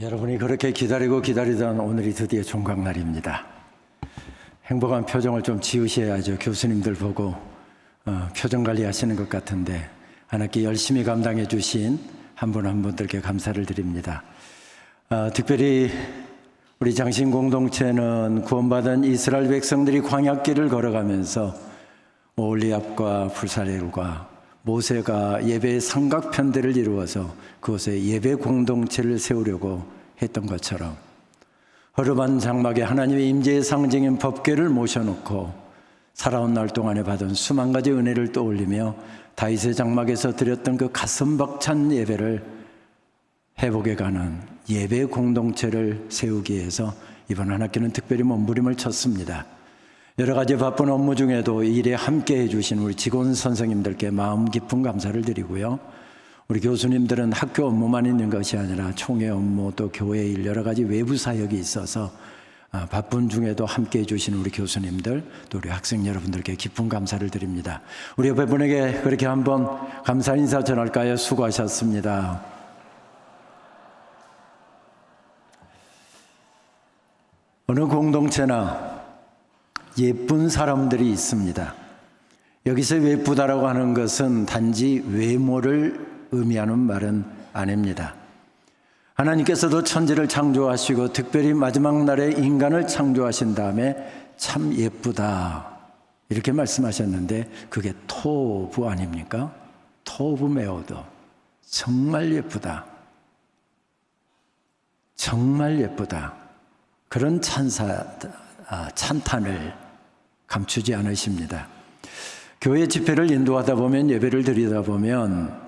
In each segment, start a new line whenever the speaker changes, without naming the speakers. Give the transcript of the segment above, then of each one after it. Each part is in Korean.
여러분이 그렇게 기다리던 오늘이 드디어 종강날입니다. 행복한 표정을 좀 지으셔야죠. 교수님들 보고 표정 관리하시는 것 같은데 하나님께 열심히 감당해 주신 한 분 한 분들께 감사를 드립니다. 특별히 우리 장신 공동체는 구원받은 이스라엘 백성들이 광야길을 걸어가면서 올리압과 불사렐과 모세가 예배의 삼각편대를 이루어서 그곳에 예배 공동체를 세우려고 했던 것처럼 허름한 장막에 하나님의 임재의 상징인 법궤를 모셔놓고 살아온 날 동안에 받은 수만 가지 은혜를 떠올리며 다윗의 장막에서 드렸던 그 가슴 벅찬 예배를 회복해 가는 예배 공동체를 세우기 위해서 이번 한 학기는 특별히 몸부림을 쳤습니다. 여러 가지 바쁜 업무 중에도 이 일에 함께 해주신 우리 직원 선생님들께 마음 깊은 감사를 드리고요. 우리 교수님들은 학교 업무만 있는 것이 아니라 총회 업무 또 교회 일 여러 가지 외부 사역이 있어서 바쁜 중에도 함께 해주신 우리 교수님들 또 우리 학생 여러분들께 깊은 감사를 드립니다. 우리 옆에 분에게 그렇게 한번 감사 인사 전할까요? 수고하셨습니다. 어느 공동체나 예쁜 사람들이 있습니다. 여기서 예쁘다라고 하는 것은 단지 외모를 의미하는 말은 아닙니다. 하나님께서도 천지를 창조하시고 특별히 마지막 날에 인간을 창조하신 다음에 참 예쁘다 이렇게 말씀하셨는데 그게 토부 아닙니까? 토부 메오드 정말 예쁘다. 정말 예쁘다. 그런 찬탄을 감추지 않으십니다. 교회 집회를 인도하다 보면 예배를 드리다 보면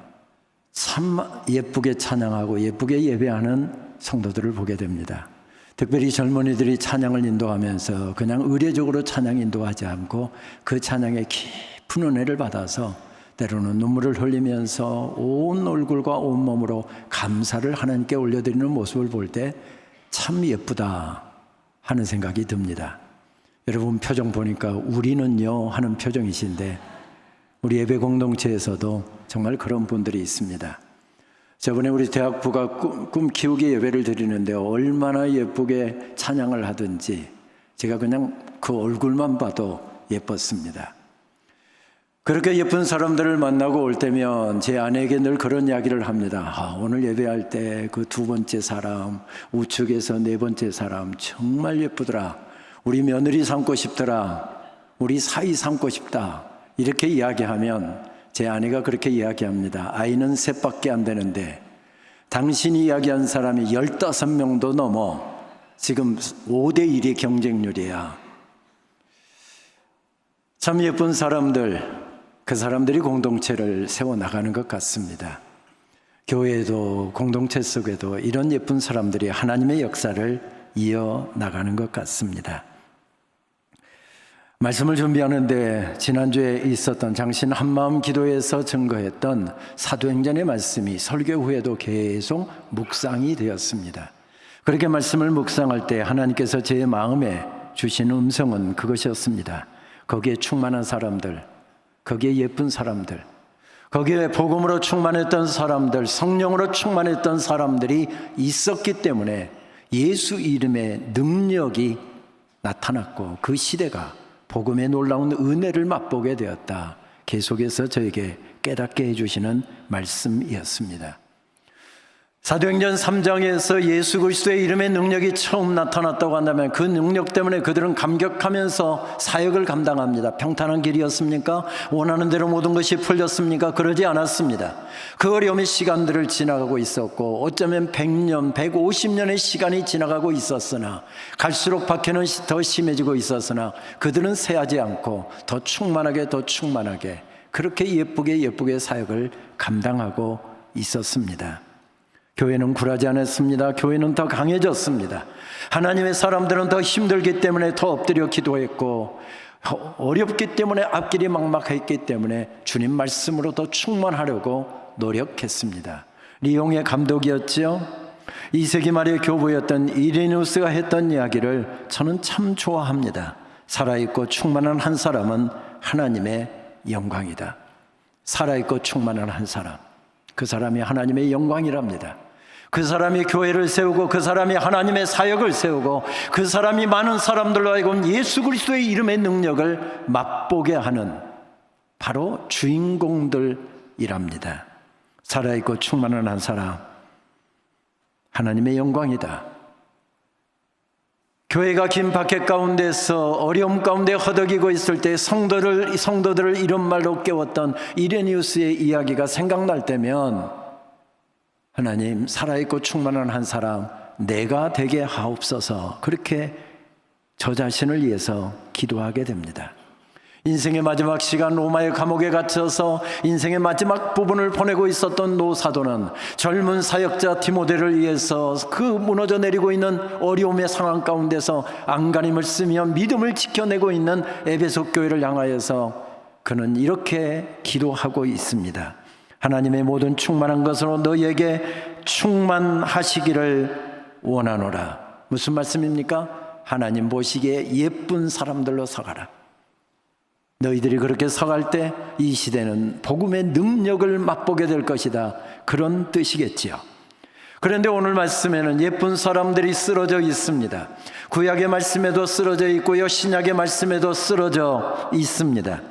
참 예쁘게 찬양하고 예쁘게 예배하는 성도들을 보게 됩니다. 특별히 젊은이들이 찬양을 인도하면서 그냥 의례적으로 찬양 인도하지 않고 그 찬양에 깊은 은혜를 받아서 때로는 눈물을 흘리면서 온 얼굴과 온 몸으로 감사를 하나님께 올려드리는 모습을 볼 때 참 예쁘다 하는 생각이 듭니다. 여러분 표정 보니까 우리는요 하는 표정이신데 우리 예배 공동체에서도 정말 그런 분들이 있습니다. 저번에 우리 대학부가 꿈 키우기 예배를 드리는데 얼마나 예쁘게 찬양을 하든지 제가 그냥 그 얼굴만 봐도 예뻤습니다. 그렇게 예쁜 사람들을 만나고 올 때면 제 아내에게 늘 그런 이야기를 합니다. 오늘 예배할 때 그 두 번째 사람, 우측에서 네 번째 사람 정말 예쁘더라. 우리 며느리 삼고 싶더라. 우리 사위 삼고 싶다. 이렇게 이야기하면 제 아내가 그렇게 이야기합니다. 아이는 셋밖에 안 되는데 당신이 이야기한 사람이 15명도 넘어 지금 5대1의 경쟁률이야. 참 예쁜 사람들, 그 사람들이 공동체를 세워나가는 것 같습니다. 교회에도 공동체 속에도 이런 예쁜 사람들이 하나님의 역사를 이어나가는 것 같습니다. 말씀을 준비하는데 지난주에 있었던 장신 한마음 기도에서 증거했던 사도행전의 말씀이 설교 후에도 계속 묵상이 되었습니다. 그렇게 말씀을 묵상할 때 하나님께서 제 마음에 주신 음성은 그것이었습니다. 거기에 충만한 사람들, 거기에 예쁜 사람들, 거기에 복음으로 충만했던 사람들, 성령으로 충만했던 사람들이 있었기 때문에 예수 이름의 능력이 나타났고 그 시대가 복음의 놀라운 은혜를 맛보게 되었다. 계속해서 저에게 깨닫게 해주시는 말씀이었습니다. 사도행전 3장에서 예수 그리스도의 이름의 능력이 처음 나타났다고 한다면 그 능력 때문에 그들은 감격하면서 사역을 감당합니다. 평탄한 길이었습니까? 원하는 대로 모든 것이 풀렸습니까? 그러지 않았습니다. 그 어려움의 시간들을 지나가고 있었고 어쩌면 100년, 150년의 시간이 지나가고 있었으나 갈수록 박해는 더 심해지고 있었으나 그들은 새하지 않고 더 충만하게 그렇게 예쁘게 사역을 감당하고 있었습니다. 교회는 굴하지 않았습니다. 교회는 더 강해졌습니다. 하나님의 사람들은 더 힘들기 때문에 더 엎드려 기도했고 어렵기 때문에 앞길이 막막했기 때문에 주님 말씀으로 더 충만하려고 노력했습니다. 리옹의 감독이었죠. 2세기 말의 교부였던 이레니우스가 했던 이야기를 저는 참 좋아합니다. 살아있고 충만한 한 사람은 하나님의 영광이다. 살아있고 충만한 한 사람, 그 사람이 하나님의 영광이랍니다. 그 사람이 교회를 세우고 그 사람이 하나님의 사역을 세우고 그 사람이 많은 사람들로 하여금 예수 그리스도의 이름의 능력을 맛보게 하는 바로 주인공들이랍니다. 살아있고 충만한 한 사람, 하나님의 영광이다. 교회가 긴 박해 가운데서 어려움 가운데 허덕이고 있을 때 성도들을 이런 말로 깨웠던 이레니우스의 이야기가 생각날 때면 하나님, 살아있고 충만한 한 사람 내가 되게 하옵소서, 그렇게 저 자신을 위해서 기도하게 됩니다. 인생의 마지막 시간 로마의 감옥에 갇혀서 인생의 마지막 부분을 보내고 있었던 노사도는 젊은 사역자 디모데를 위해서 그 무너져 내리고 있는 어려움의 상황 가운데서 안간힘을 쓰며 믿음을 지켜내고 있는 에베소 교회를 향하여서 그는 이렇게 기도하고 있습니다. 하나님의 모든 충만한 것으로 너희에게 충만하시기를 원하노라. 무슨 말씀입니까? 하나님 보시기에 예쁜 사람들로 서가라. 너희들이 그렇게 서갈 때 이 시대는 복음의 능력을 맛보게 될 것이다, 그런 뜻이겠지요. 그런데 오늘 말씀에는 예쁜 사람들이 쓰러져 있습니다. 구약의 말씀에도 쓰러져 있고요, 신약의 말씀에도 쓰러져 있습니다.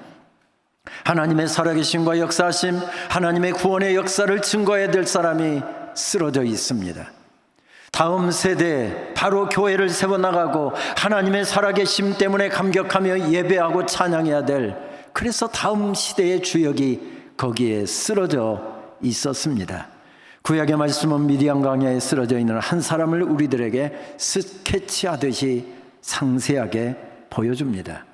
하나님의 살아계심과 역사하심, 하나님의 구원의 역사를 증거해야 될 사람이 쓰러져 있습니다. 다음 세대, 바로 교회를 세워나가고 하나님의 살아계심 때문에 감격하며 예배하고 찬양해야 될, 그래서 다음 시대의 주역이 거기에 쓰러져 있었습니다. 구약의 말씀은 미디안 강야에 쓰러져 있는 한 사람을 우리들에게 스케치하듯이 상세하게 보여줍니다.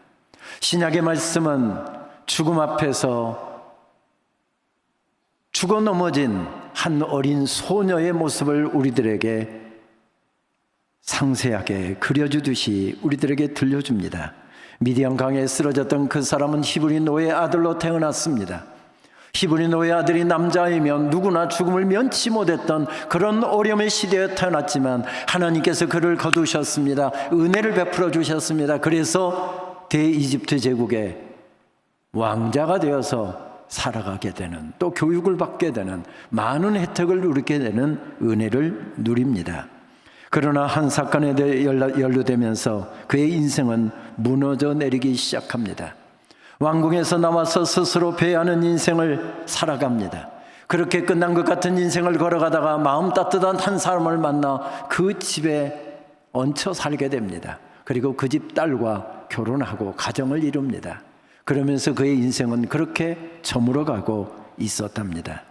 신약의 말씀은 죽음 앞에서 죽어 넘어진 한 어린 소녀의 모습을 우리들에게 상세하게 그려주듯이 우리들에게 들려줍니다. 미디안 강에 쓰러졌던 그 사람은 히브리 노예 아들로 태어났습니다. 히브리 노예 아들이 남자이면 누구나 죽음을 면치 못했던 그런 어려움의 시대에 태어났지만 하나님께서 그를 거두셨습니다. 은혜를 베풀어 주셨습니다. 그래서 대이집트 제국의 왕자가 되어서 살아가게 되는, 또 교육을 받게 되는, 많은 혜택을 누리게 되는 은혜를 누립니다. 그러나 한 사건에 대해 연루되면서 그의 인생은 무너져 내리기 시작합니다. 왕궁에서 나와서 스스로 배회하는 인생을 살아갑니다. 그렇게 끝난 것 같은 인생을 걸어가다가 마음 따뜻한 한 사람을 만나 그 집에 얹혀 살게 됩니다. 그리고 그 집 딸과 결혼하고 가정을 이룹니다. 그러면서 그의 인생은 그렇게 저물어가고 있었답니다.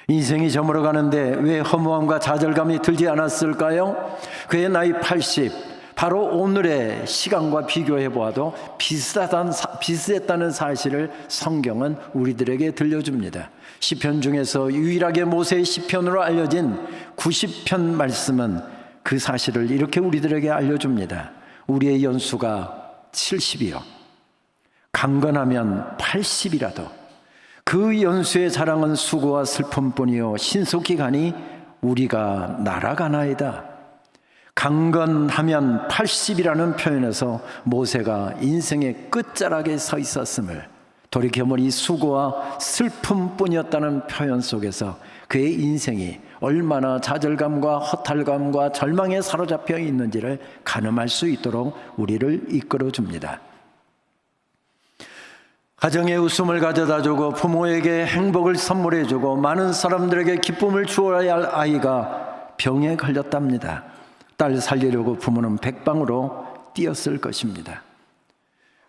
인생이 저물어가는데 왜 허무함과 좌절감이 들지 않았을까요? 그의 나이 80, 바로 오늘의 시간과 비교해 보아도 비슷했다는 사실을 성경은 우리들에게 들려줍니다. 시편 중에서 유일하게 모세의 시편으로 알려진 90편 말씀은 그 사실을 이렇게 우리들에게 알려줍니다. 우리의 연수가 70이요, 강건하면 80이라도 그 연수의 자랑은 수고와 슬픔뿐이요 신속기간이 우리가 날아가나이다. 강건하면 80이라는 표현에서 모세가 인생의 끝자락에 서 있었음을, 돌이켜보니 수고와 슬픔뿐이었다는 표현 속에서 그의 인생이 얼마나 좌절감과 허탈감과 절망에 사로잡혀 있는지를 가늠할 수 있도록 우리를 이끌어줍니다. 가정에 웃음을 가져다주고 부모에게 행복을 선물해주고 많은 사람들에게 기쁨을 주어야 할 아이가 병에 걸렸답니다. 딸 살리려고 부모는 백방으로 뛰었을 것입니다.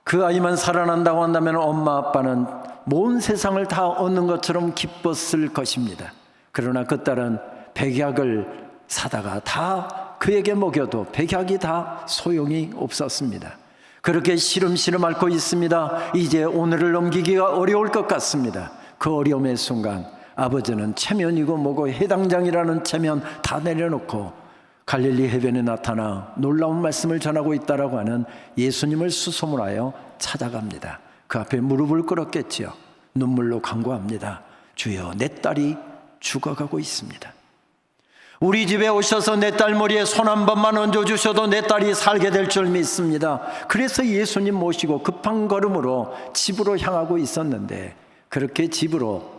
그 아이만 살아난다고 한다면 엄마 아빠는 온 세상을 다 얻는 것처럼 기뻤을 것입니다. 그러나 그 딸은 백약을 사다가 다 그에게 먹여도 백약이 다 소용이 없었습니다. 그렇게 시름시름 앓고 있습니다. 이제 오늘을 넘기기가 어려울 것 같습니다. 그 어려움의 순간 아버지는 체면이고 뭐고 해당장이라는 체면 다 내려놓고 갈릴리 해변에 나타나 놀라운 말씀을 전하고 있다라고 하는 예수님을 수소문하여 찾아갑니다. 그 앞에 무릎을 꿇었겠지요. 눈물로 간구합니다. 주여, 내 딸이 죽어가고 있습니다. 우리 집에 오셔서 내 딸 머리에 손 한 번만 얹어주셔도 내 딸이 살게 될 줄 믿습니다. 그래서 예수님 모시고 급한 걸음으로 집으로 향하고 있었는데, 그렇게 집으로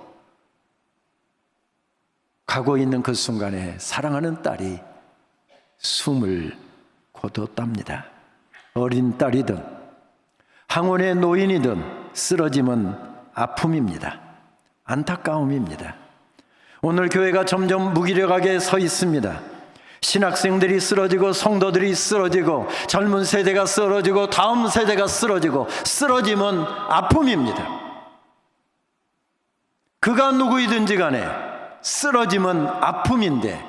가고 있는 그 순간에 사랑하는 딸이 숨을 거뒀답니다. 어린 딸이든 항원의 노인이든 쓰러짐은 아픔입니다. 안타까움입니다. 오늘 교회가 점점 무기력하게 서 있습니다. 신학생들이 쓰러지고 성도들이 쓰러지고 젊은 세대가 쓰러지고 다음 세대가 쓰러지고, 쓰러짐은 아픔입니다. 그가 누구이든지 간에 쓰러짐은 아픔인데,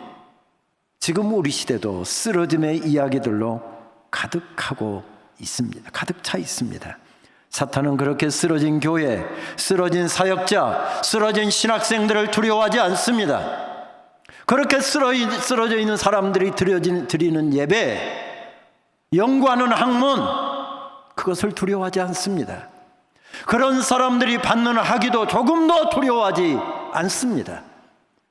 지금 우리 시대도 쓰러짐의 이야기들로 가득하고 있습니다. 가득 차 있습니다. 사탄은 그렇게 쓰러진 교회, 쓰러진 사역자, 쓰러진 신학생들을 두려워하지 않습니다. 그렇게 쓰러져 있는 사람들이 드리는 예배, 연구하는 학문, 그것을 두려워하지 않습니다. 그런 사람들이 받는 학위도 조금도 두려워하지 않습니다.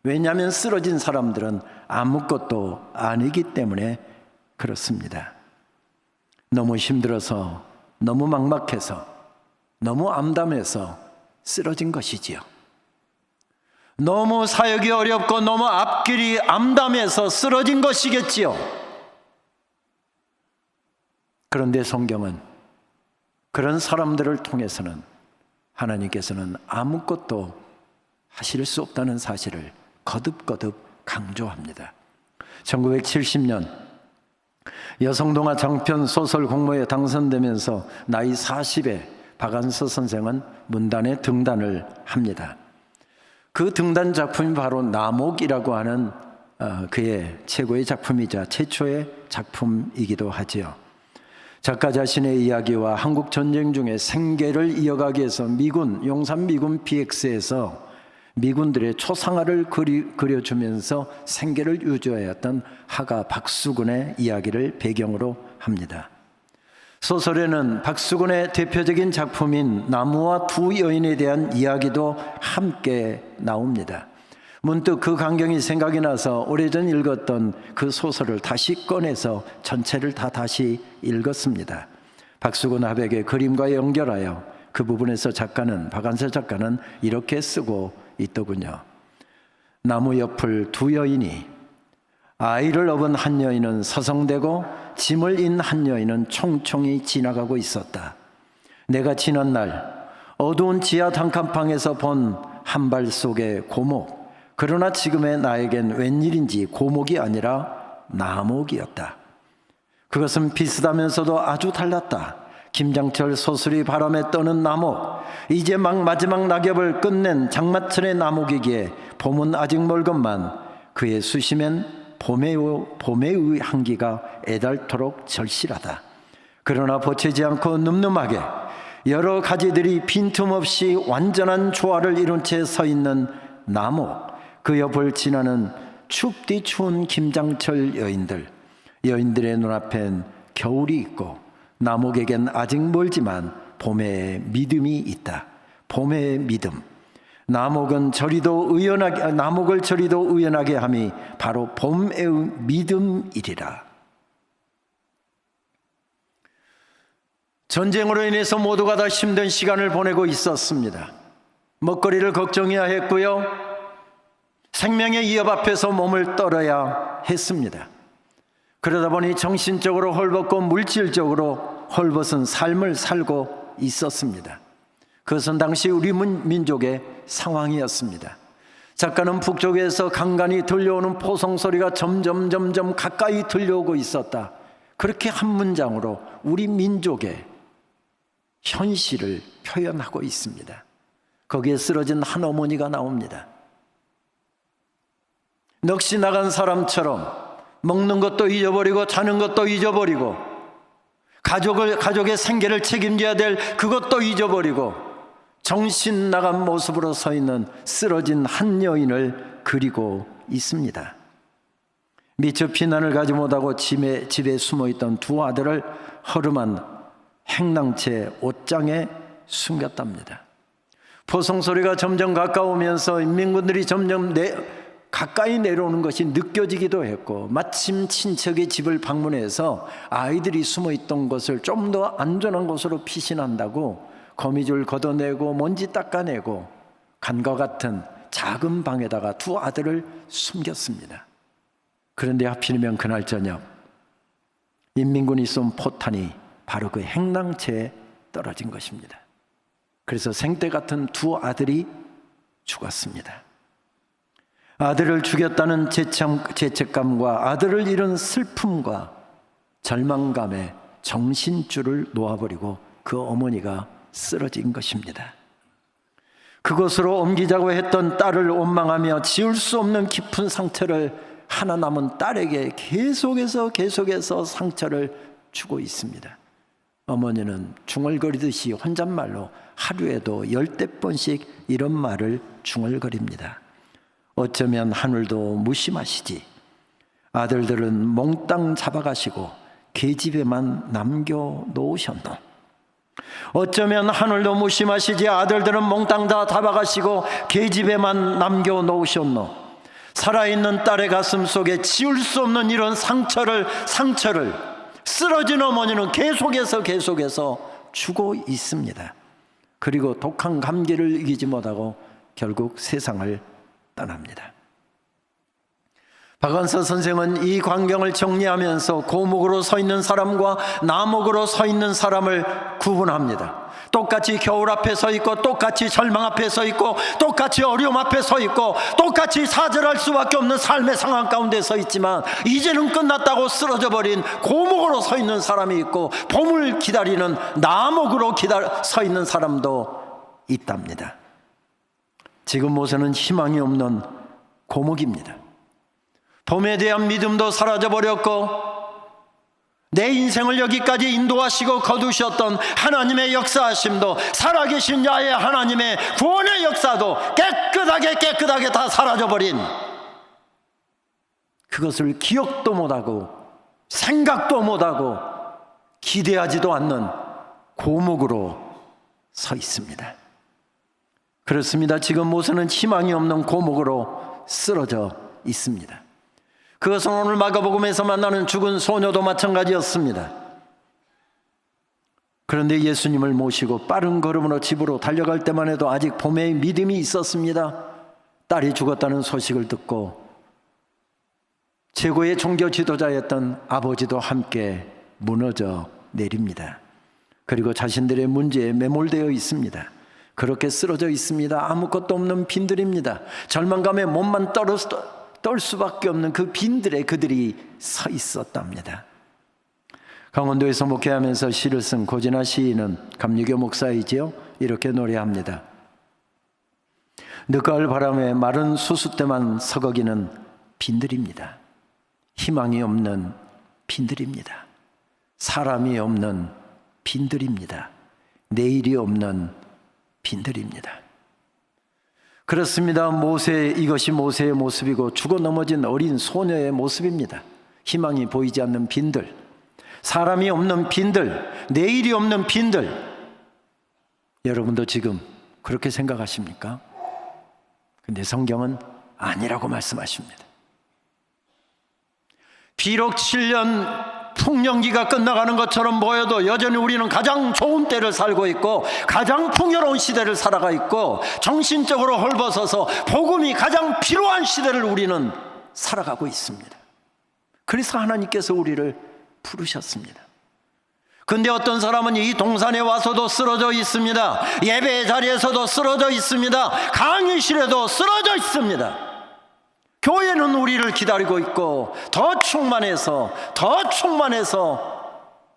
왜냐하면 쓰러진 사람들은 아무것도 아니기 때문에 그렇습니다. 너무 힘들어서, 너무 막막해서, 너무 암담해서 쓰러진 것이지요. 너무 사역이 어렵고 너무 앞길이 암담해서 쓰러진 것이겠지요. 그런데 성경은 그런 사람들을 통해서는 하나님께서는 아무것도 하실 수 없다는 사실을 거듭거듭 강조합니다. 1970년 여성동화 장편 소설 공모에 당선되면서 나이 40에 박안서 선생은 문단에 등단을 합니다. 그 등단 작품이 바로 남옥이라고 하는 그의 최고의 작품이자 최초의 작품이기도 하지요. 작가 자신의 이야기와 한국 전쟁 중에 생계를 이어가기 위해서 용산 미군 PX에서 미군들의 초상화를 그려주면서 생계를 유지하였던 하가 박수근의 이야기를 배경으로 합니다. 소설에는 박수근의 대표적인 작품인 나무와 두 여인에 대한 이야기도 함께 나옵니다. 문득 그 광경이 생각이 나서 오래전 읽었던 그 소설을 다시 꺼내서 전체를 다시 읽었습니다. 박수근 화백의 그림과 연결하여 그 부분에서 박안서 작가는 이렇게 쓰고 있더군요. 나무 옆을 두 여인이, 아이를 업은 한 여인은 서성대고 짐을 인 한 여인은 총총히 지나가고 있었다. 내가 지난 날 어두운 지하 단칸방에서 본 한 발 속의 고목, 그러나 지금의 나에겐 웬일인지 고목이 아니라 나목이었다. 그것은 비슷하면서도 아주 달랐다. 김장철 소설이 바람에 떠는 나목, 이제 막 마지막 낙엽을 끝낸 장마철의 나목이기에 봄은 아직 멀건만 그의 수심엔 봄의 향기가 애달토록 절실하다. 그러나 버티지 않고 늠름하게 여러 가지들이 빈틈없이 완전한 조화를 이룬 채 서 있는 나목, 그 옆을 지나는 춥디 추운 김장철 여인들의 눈앞엔 겨울이 있고 나목에겐 아직 멀지만 봄의 믿음이 있다. 봄의 믿음. 나목을 저리도 의연하게 함이 바로 봄의 믿음이리라. 전쟁으로 인해서 모두가 다 힘든 시간을 보내고 있었습니다. 먹거리를 걱정해야 했고요, 생명의 위협 앞에서 몸을 떨어야 했습니다. 그러다 보니 정신적으로 헐벗고 물질적으로 헐벗은 삶을 살고 있었습니다. 그것은 당시 우리 민족의 상황이었습니다. 작가는 북쪽에서 간간히 들려오는 포성소리가 점점 가까이 들려오고 있었다. 그렇게 한 문장으로 우리 민족의 현실을 표현하고 있습니다. 거기에 쓰러진 한 어머니가 나옵니다. 넋이 나간 사람처럼 먹는 것도 잊어버리고 자는 것도 잊어버리고 가족의 생계를 책임져야 될 그것도 잊어버리고 정신 나간 모습으로 서 있는 쓰러진 한 여인을 그리고 있습니다. 미처 피난을 가지 못하고 집에 숨어있던 두 아들을 허름한 행랑채 옷장에 숨겼답니다. 포성소리가 점점 가까우면서 인민군들이 점점 가까이 내려오는 것이 느껴지기도 했고, 마침 친척의 집을 방문해서 아이들이 숨어 있던 것을 좀 더 안전한 곳으로 피신한다고 거미줄 걷어내고 먼지 닦아내고 간과 같은 작은 방에다가 두 아들을 숨겼습니다. 그런데 하필이면 그날 저녁 인민군이 쏜 포탄이 바로 그 행랑채에 떨어진 것입니다. 그래서 생떼 같은 두 아들이 죽었습니다. 아들을 죽였다는 죄책감과 아들을 잃은 슬픔과 절망감에 정신줄을 놓아버리고 그 어머니가 쓰러진 것입니다. 그곳으로 옮기자고 했던 딸을 원망하며 지울 수 없는 깊은 상처를 하나 남은 딸에게 계속해서 상처를 주고 있습니다. 어머니는 중얼거리듯이 혼잣말로 하루에도 10번씩 이런 말을 중얼거립니다. 어쩌면 하늘도 무심하시지. 아들들은 몽땅 잡아가시고 계집에만 남겨놓으셨노. 어쩌면 하늘도 무심하시지. 아들들은 몽땅 다 잡아가시고 계집에만 남겨놓으셨노. 살아있는 딸의 가슴 속에 지울 수 없는 이런 상처를 쓰러진 어머니는 계속해서 주고 있습니다. 그리고 독한 감기를 이기지 못하고 결국 세상을 떠납니다. 박완서 선생은 이 광경을 정리하면서 고목으로 서 있는 사람과 나목으로 서 있는 사람을 구분합니다. 똑같이 겨울 앞에 서 있고, 똑같이 절망 앞에 서 있고, 똑같이 어려움 앞에 서 있고, 똑같이 사절할 수밖에 없는 삶의 상황 가운데 서 있지만 이제는 끝났다고 쓰러져 버린 고목으로 서 있는 사람이 있고, 봄을 기다리는 나목으로 서 있는 사람도 있답니다. 지금 모세는 희망이 없는 고목입니다. 봄에 대한 믿음도 사라져버렸고, 내 인생을 여기까지 인도하시고 거두셨던 하나님의 역사하심도, 살아계신 야의 하나님의 구원의 역사도 깨끗하게 다 사라져버린, 그것을 기억도 못하고 생각도 못하고 기대하지도 않는 고목으로 서 있습니다. 그렇습니다. 지금 모세는 희망이 없는 고목으로 쓰러져 있습니다. 그것은 오늘 마가복음에서 만나는 죽은 소녀도 마찬가지였습니다. 그런데 예수님을 모시고 빠른 걸음으로 집으로 달려갈 때만 해도 아직 봄의 믿음이 있었습니다. 딸이 죽었다는 소식을 듣고 최고의 종교 지도자였던 아버지도 함께 무너져 내립니다. 그리고 자신들의 문제에 매몰되어 있습니다. 그렇게 쓰러져 있습니다. 아무것도 없는 빈들입니다. 절망감에 몸만 떨 수밖에 없는 그 빈들에 그들이 서 있었답니다. 강원도에서 목회하면서 시를 쓴 고진아 시인은 감리교 목사이지요. 이렇게 노래합니다. 늦가을 바람에 마른 수수대만 서거기는 빈들입니다. 희망이 없는 빈들입니다. 사람이 없는 빈들입니다. 내일이 없는 빈들입니다. 그렇습니다. 이것이 모세의 모습이고 죽어 넘어진 어린 소녀의 모습입니다. 희망이 보이지 않는 빈들, 사람이 없는 빈들, 내일이 없는 빈들. 여러분도 지금 그렇게 생각하십니까? 근데 성경은 아니라고 말씀하십니다. 비록 7년 풍년기가 끝나가는 것처럼 보여도 여전히 우리는 가장 좋은 때를 살고 있고, 가장 풍요로운 시대를 살아가 있고, 정신적으로 헐벗어서 복음이 가장 필요한 시대를 우리는 살아가고 있습니다. 그래서 하나님께서 우리를 부르셨습니다. 근데 어떤 사람은 이 동산에 와서도 쓰러져 있습니다. 예배의 자리에서도 쓰러져 있습니다. 강의실에도 쓰러져 있습니다. 교회는 우리를 기다리고 있고, 더 충만해서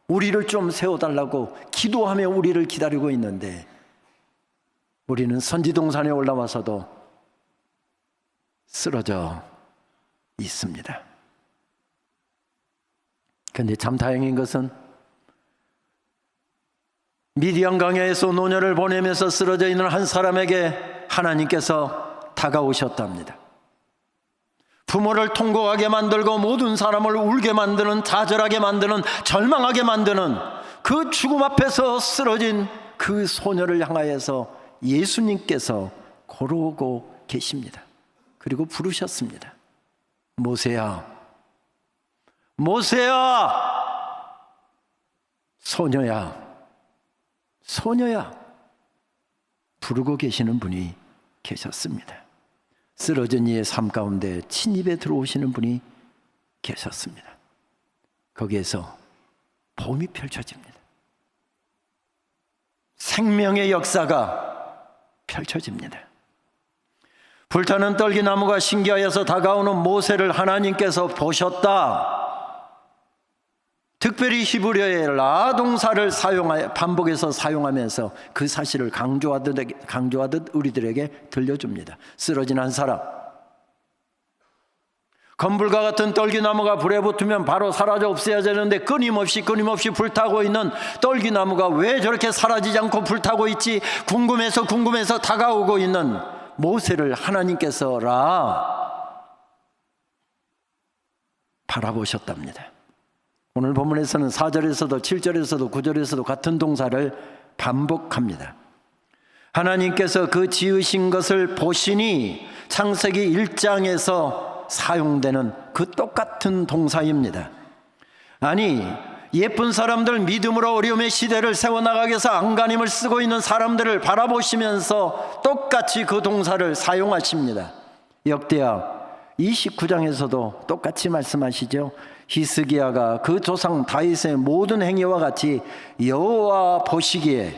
우리를 좀 세워달라고 기도하며 우리를 기다리고 있는데, 우리는 선지동산에 올라와서도 쓰러져 있습니다. 그런데 참 다행인 것은 미디안 강야에서 노년을 보내면서 쓰러져 있는 한 사람에게 하나님께서 다가오셨답니다. 부모를 통곡하게 만들고 모든 사람을 울게 만드는, 좌절하게 만드는, 절망하게 만드는 그 죽음 앞에서 쓰러진 그 소녀를 향하여서 예수님께서 걸어오고 계십니다. 그리고 부르셨습니다. 모세야, 모세야, 소녀야, 소녀야, 부르고 계시는 분이 계셨습니다. 쓰러진 이의 삶 가운데 친입에 들어오시는 분이 계셨습니다. 거기에서 봄이 펼쳐집니다. 생명의 역사가 펼쳐집니다. 불타는 떨기나무가 신기하여서 다가오는 모세를 하나님께서 보셨다. 특별히 히브리어의 라 동사를 반복해서 사용하면서 그 사실을 강조하듯 우리들에게 들려줍니다. 쓰러진 한 사람, 검불과 같은 떨기나무가 불에 붙으면 바로 사라져 없어야 되는데 끊임없이 불타고 있는 떨기나무가 왜 저렇게 사라지지 않고 불타고 있지 궁금해서 다가오고 있는 모세를 하나님께서 바라보셨답니다. 오늘 본문에서는 4절에서도 7절에서도 9절에서도 같은 동사를 반복합니다. 하나님께서 그 지으신 것을 보시니 창세기 1장에서 사용되는 그 똑같은 동사입니다. 아니, 예쁜 사람들, 믿음으로 어려움의 시대를 세워나가기 위해서 안간힘을 쓰고 있는 사람들을 바라보시면서 똑같이 그 동사를 사용하십니다. 역대하 29장에서도 똑같이 말씀하시죠. 히스기야가 그 조상 다윗의 모든 행위와 같이 여호와 보시기에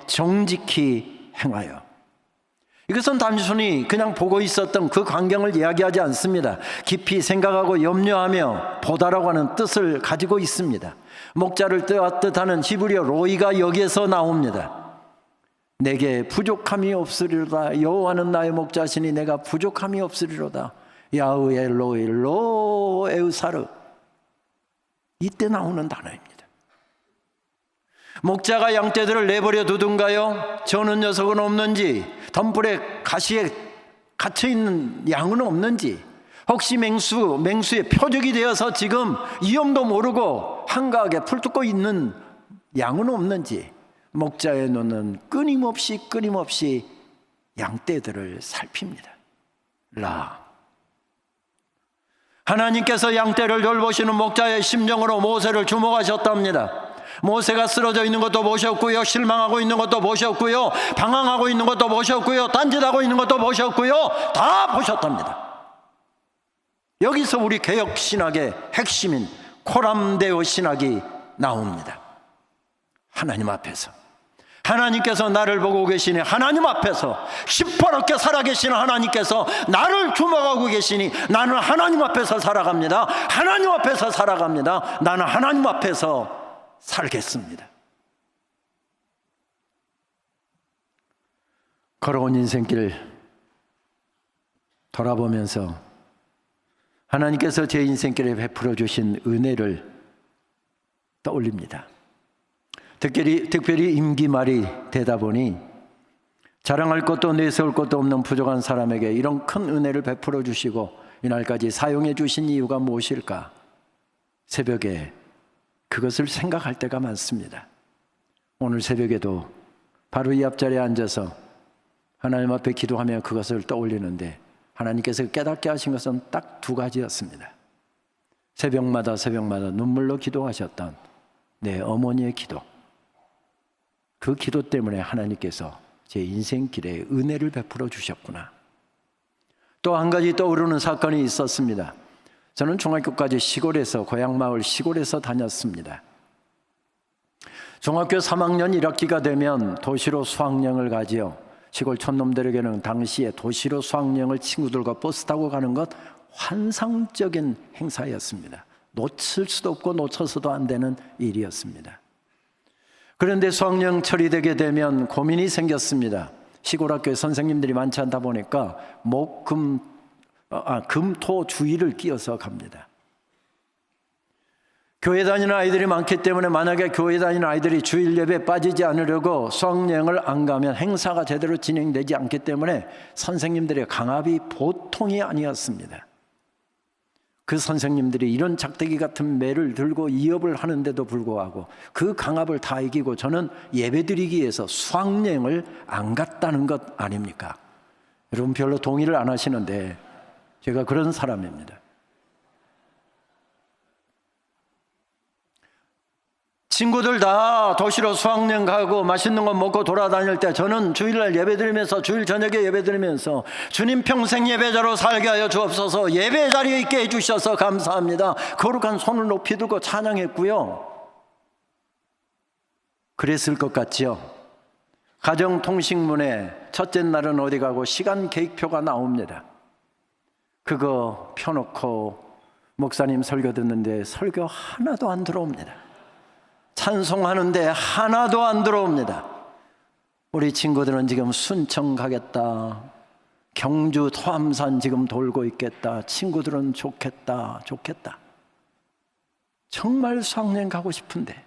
정직히 행하여. 이것은 단순히 그냥 보고 있었던 그 광경을 이야기하지 않습니다. 깊이 생각하고 염려하며 보다라고 하는 뜻을 가지고 있습니다. 목자를 뜻하는 히브리어 로이가 여기에서 나옵니다. 내게 부족함이 없으리로다. 여호와는 나의 목자시니 내가 부족함이 없으리로다. 야흐웨 로이 로 에우사르. 이때 나오는 단어입니다. 목자가 양떼들을 내버려 두든가요? 저는 녀석은 없는지, 덤불에 가시에 갇혀있는 양은 없는지, 혹시 맹수의 표적이 되어서 지금 이름도 모르고 한가하게 풀뜯고 있는 양은 없는지, 목자의 눈은 끊임없이 양떼들을 살핍니다. 하나님께서 양떼를 돌보시는 목자의 심정으로 모세를 주목하셨답니다. 모세가 쓰러져 있는 것도 보셨고요, 실망하고 있는 것도 보셨고요, 방황하고 있는 것도 보셨고요, 딴짓하고 있는 것도 보셨고요, 다 보셨답니다. 여기서 우리 개혁 신학의 핵심인 코람데오 신학이 나옵니다. 하나님 앞에서, 하나님께서 나를 보고 계시니, 하나님 앞에서 시퍼렇게 살아계시는 하나님께서 나를 주목하고 계시니 나는 하나님 앞에서 살아갑니다. 하나님 앞에서 살아갑니다. 나는 하나님 앞에서 살겠습니다. 걸어온 인생길 돌아보면서 하나님께서 제 인생길에 베풀어 주신 은혜를 떠올립니다. 특별히 임기 말이 되다 보니 자랑할 것도 내세울 것도 없는 부족한 사람에게 이런 큰 은혜를 베풀어 주시고 이날까지 사용해 주신 이유가 무엇일까? 새벽에 그것을 생각할 때가 많습니다. 오늘 새벽에도 바로 이 앞자리에 앉아서 하나님 앞에 기도하며 그것을 떠올리는데 하나님께서 깨닫게 하신 것은 딱 두 가지였습니다. 새벽마다 눈물로 기도하셨던 내 어머니의 기도, 그 기도 때문에 하나님께서 제 인생길에 은혜를 베풀어 주셨구나. 또 한 가지 떠오르는 사건이 있었습니다. 저는 중학교까지 고향마을 시골에서 다녔습니다. 중학교 3학년 1학기가 되면 도시로 수학여행을 가지요. 시골 촌놈들에게는 당시에 도시로 수학여행을 친구들과 버스 타고 가는 것 환상적인 행사였습니다. 놓칠 수도 없고 놓쳐서도 안 되는 일이었습니다. 그런데 수학여행 처리되게 되면 고민이 생겼습니다. 시골 학교에 선생님들이 많지 않다 보니까 금, 토, 주일을 끼어서 갑니다. 교회 다니는 아이들이 많기 때문에 만약에 교회 다니는 아이들이 주일 예배에 빠지지 않으려고 수학여행을 안 가면 행사가 제대로 진행되지 않기 때문에 선생님들의 강압이 보통이 아니었습니다. 그 선생님들이 이런 작대기 같은 매를 들고 이업을 하는데도 불구하고 그 강압을 다 이기고 저는 예배드리기 위해서 수학여행을 안 갔다는 것 아닙니까? 여러분 별로 동의를 안 하시는데 제가 그런 사람입니다. 친구들 다 도시로 수학여행 가고 맛있는 거 먹고 돌아다닐 때 저는 주일날 예배드리면서, 주일 저녁에 예배드리면서 주님 평생 예배자로 살게 하여 주옵소서, 예배 자리에 있게 해주셔서 감사합니다, 거룩한 손을 높이 들고 찬양했고요. 그랬을 것 같지요? 가정통신문에 첫째 날은 어디 가고 시간 계획표가 나옵니다. 그거 펴놓고 목사님 설교 듣는데 설교 하나도 안 들어옵니다. 찬송하는데 하나도 안 들어옵니다. 우리 친구들은 지금 순천 가겠다, 경주 토암산 지금 돌고 있겠다, 친구들은 좋겠다. 정말 수학여행 가고 싶은데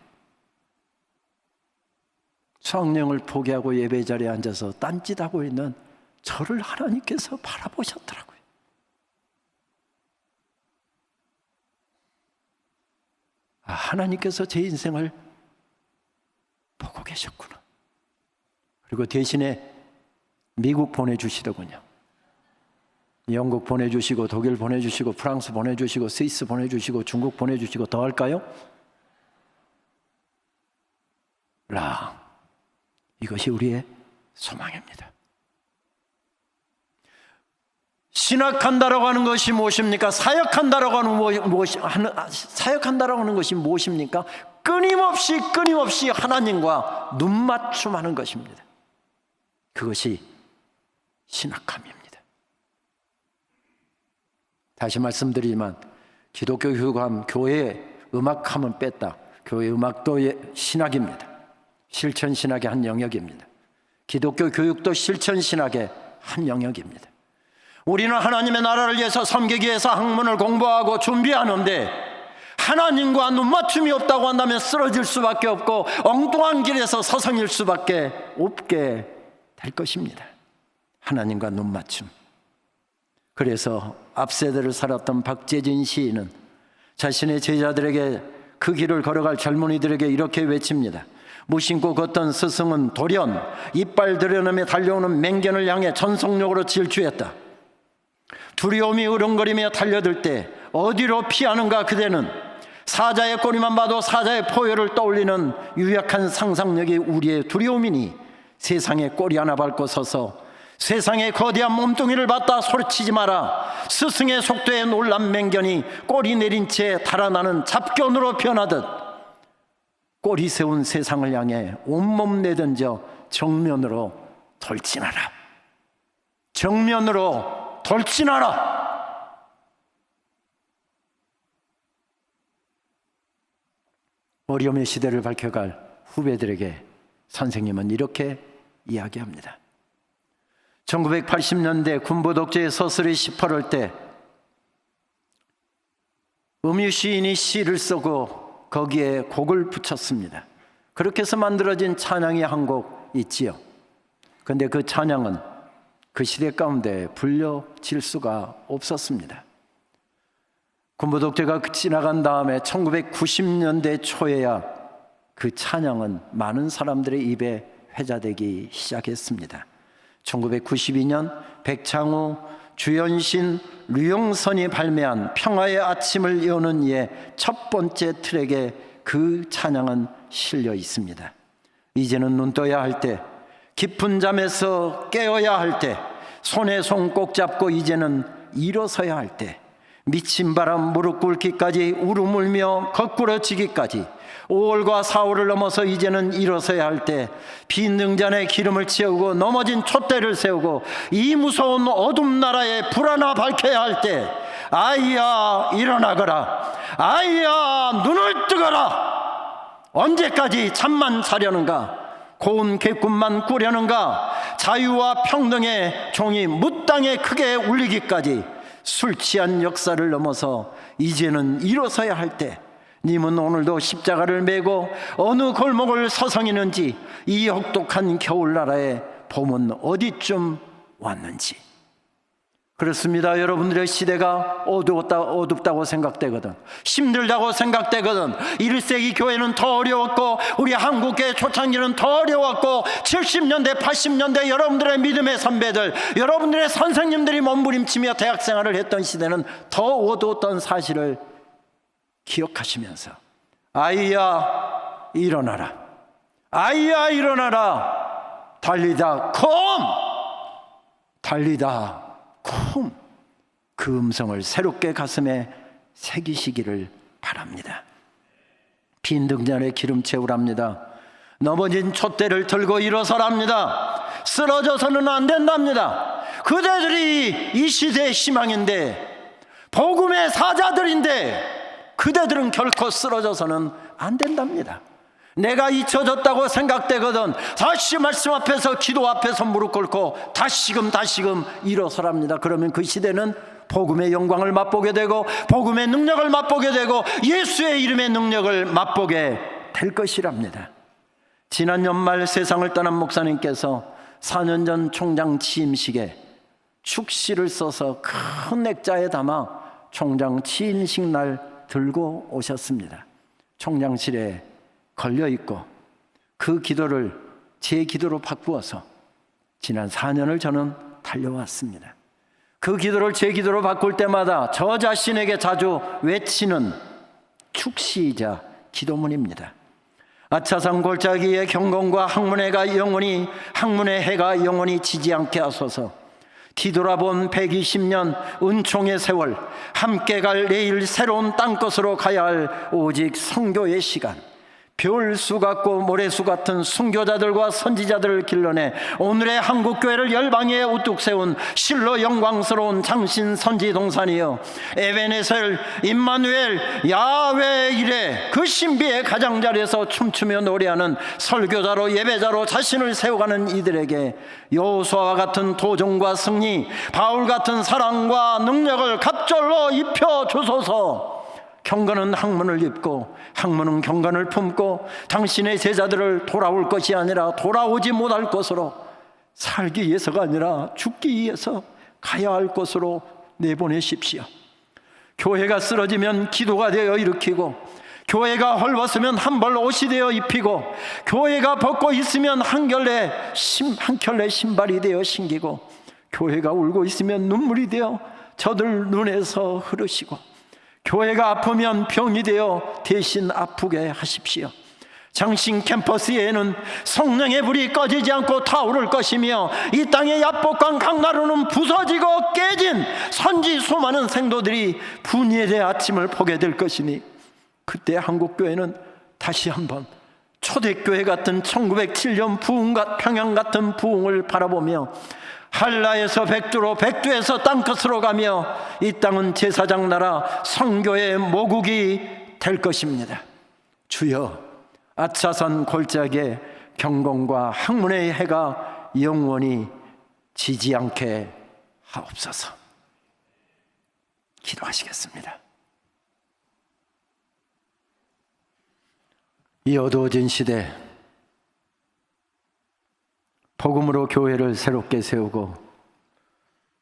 수학여행을 포기하고 예배 자리에 앉아서 딴짓하고 있는 저를 하나님께서 바라보셨더라고요. 하나님께서 제 인생을 보고 계셨구나. 그리고 대신에 미국 보내주시더군요. 영국 보내주시고, 독일 보내주시고, 프랑스 보내주시고, 스위스 보내주시고, 중국 보내주시고, 더 할까요? 이것이 우리의 소망입니다. 신학한다라고 하는 것이 무엇입니까? 사역한다라고 하는 것이 무엇입니까? 끊임없이 하나님과 눈맞춤하는 것입니다. 그것이 신학함입니다. 다시 말씀드리지만 기독교 교육함, 교회 음악함은 뺐다. 교회 음악도 신학입니다. 실천 신학의 한 영역입니다. 기독교 교육도 실천 신학의 한 영역입니다. 우리는 하나님의 나라를 위해서 섬기기 위해서 학문을 공부하고 준비하는데 하나님과 눈맞춤이 없다고 한다면 쓰러질 수밖에 없고 엉뚱한 길에서 서성일 수밖에 없게 될 것입니다. 하나님과 눈맞춤. 그래서 앞세대를 살았던 박재진 시인은 자신의 제자들에게, 그 길을 걸어갈 젊은이들에게 이렇게 외칩니다. 무심코 걷던 스승은 돌연 이빨 드러내며 달려오는 맹견을 향해 전속력으로 질주했다. 두려움이 으렁거리며 달려들 때 어디로 피하는가 그대는. 사자의 꼬리만 봐도 사자의 포효를 떠올리는 유약한 상상력이 우리의 두려움이니 세상에 꼬리 하나 밟고 서서 세상의 거대한 몸뚱이를 받다 소리치지 마라. 스승의 속도에 놀란 맹견이 꼬리 내린 채 달아나는 잡견으로 변하듯 꼬리 세운 세상을 향해 온몸 내던져 정면으로 돌진하라. 정면으로 돌진하라. 어려움의 시대를 밝혀갈 후배들에게 선생님은 이렇게 이야기합니다. 1980년대 군부 독재의 서슬이 시퍼럴 때 음유 시인이 시를 쓰고 거기에 곡을 붙였습니다. 그렇게 해서 만들어진 찬양이 한 곡 있지요. 그런데 그 찬양은 그 시대 가운데 불려질 수가 없었습니다. 군부 독재가 지나간 다음에 1990년대 초에야 그 찬양은 많은 사람들의 입에 회자되기 시작했습니다. 1992년 백창우, 주연신, 류영선이 발매한 평화의 아침을 여는 이의 첫 번째 트랙에 그 찬양은 실려 있습니다. 이제는 눈 떠야 할 때, 깊은 잠에서 깨어야 할 때, 손에 손 꼭 잡고 이제는 일어서야 할 때, 미친 바람 무릎 꿇기까지 울음 울며 거꾸러지기까지 5월과 4월을 넘어서 이제는 일어서야 할 때, 빈 등잔에 기름을 채우고 넘어진 촛대를 세우고 이 무서운 어둠 나라에 불 하나 밝혀야 할 때, 아이야 일어나거라, 아이야 눈을 뜨거라. 언제까지 잠만 자려는가? 고운 개꿈만 꾸려는가? 자유와 평등의 종이 무땅에 크게 울리기까지 술 취한 역사를 넘어서 이제는 일어서야 할 때, 님은 오늘도 십자가를 메고 어느 골목을 서성이는지, 이 혹독한 겨울나라에 봄은 어디쯤 왔는지. 그렇습니다. 여러분들의 시대가 어둡다고 생각되거든, 힘들다고 생각되거든, 1세기 교회는 더 어려웠고 우리 한국교회 초창기는 더 어려웠고 70년대 80년대 여러분들의 믿음의 선배들, 여러분들의 선생님들이 몸부림치며 대학생활을 했던 시대는 더 어두웠던 사실을 기억하시면서 아이야 일어나라, 아이야 일어나라, 달리다 콤, 달리다 콤, 그 음성을 새롭게 가슴에 새기시기를 바랍니다. 빈 등잔에 기름 채우랍니다. 넘어진 촛대를 들고 일어서랍니다. 쓰러져서는 안 된답니다. 그대들이 이 시대의 희망인데, 복음의 사자들인데 그대들은 결코 쓰러져서는 안 된답니다. 내가 잊혀졌다고 생각되거든 다시 말씀 앞에서, 기도 앞에서 무릎 꿇고 다시금 일어서랍니다. 그러면 그 시대는 복음의 영광을 맛보게 되고 복음의 능력을 맛보게 되고 예수의 이름의 능력을 맛보게 될 것이랍니다. 지난 연말 세상을 떠난 목사님께서 4년 전 총장 취임식에 축시를 써서 큰 액자에 담아 총장 취임식 날 들고 오셨습니다. 총장실에 걸려있고 그 기도를 제 기도로 바꾸어서 지난 4년을 저는 달려왔습니다. 그 기도를 제 기도로 바꿀 때마다 저 자신에게 자주 외치는 축시이자 기도문입니다. 아차산 골짜기의 경건과 학문의 해가 영원히 지지 않게 하소서. 뒤돌아본 120년 은총의 세월, 함께 갈 내일 새로운 땅끝으로 가야 할 오직 선교의 시간, 별수 같고 모래수 같은 순교자들과 선지자들을 길러내 오늘의 한국교회를 열방에 우뚝 세운 실로 영광스러운 장신 선지 동산이여, 에베네셀, 임마누엘, 야훼 이레, 그 신비의 가장자리에서 춤추며 노래하는 설교자로 예배자로 자신을 세워가는 이들에게 여호수아와 같은 도전과 승리, 바울 같은 사랑과 능력을 갑절로 입혀 주소서. 경건은 학문을 입고 학문은 경건을 품고 당신의 제자들을 돌아올 것이 아니라 돌아오지 못할 것으로, 살기 위해서가 아니라 죽기 위해서 가야 할 것으로 내보내십시오. 교회가 쓰러지면 기도가 되어 일으키고, 교회가 헐벗으면 한 벌 옷이 되어 입히고, 교회가 벗고 있으면 한 켤레 신발이 되어 신기고, 교회가 울고 있으면 눈물이 되어 저들 눈에서 흐르시고, 교회가 아프면 병이 되어 대신 아프게 하십시오. 장신 캠퍼스에는 성령의 불이 꺼지지 않고 타오를 것이며, 이 땅의 야복강 강나루는 부서지고 깨진 선지 수많은 생도들이 분열의 아침을 보게 될 것이니, 그때 한국교회는 다시 한번 초대교회 같은 1907년 평양 같은 부흥을 바라보며 한라에서 백두로, 백두에서 땅끝으로 가며 이 땅은 제사장 나라 선교의 모국이 될 것입니다. 주여, 아차산 골짜기에 경건과 학문의 해가 영원히 지지 않게 하옵소서. 기도하시겠습니다. 이 어두워진 시대, 복음으로 교회를 새롭게 세우고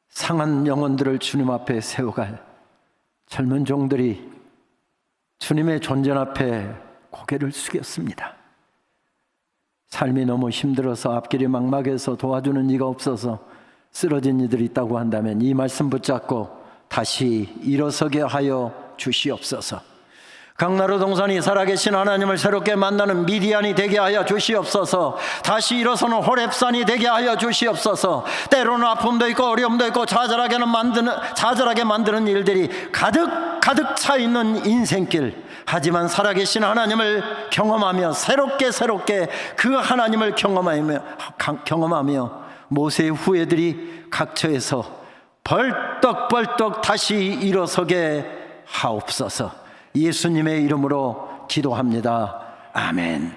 상한 영혼들을 주님 앞에 세워갈 젊은 종들이 주님의 존전 앞에 고개를 숙였습니다. 삶이 너무 힘들어서 앞길이 막막해서 도와주는 이가 없어서 쓰러진 이들이 있다고 한다면 이 말씀 붙잡고 다시 일어서게 하여 주시옵소서. 강나루 동산이 살아계신 하나님을 새롭게 만나는 미디안이 되게 하여 주시옵소서. 다시 일어서는 호렙산이 되게 하여 주시옵소서. 때로는 아픔도 있고 어려움도 있고 좌절하게 만드는 일들이 가득 차 있는 인생길, 하지만 살아계신 하나님을 경험하며 새롭게 그 하나님을 경험하며 모세의 후예들이 각처에서 벌떡 다시 일어서게 하옵소서. 예수님의 이름으로 기도합니다. 아멘.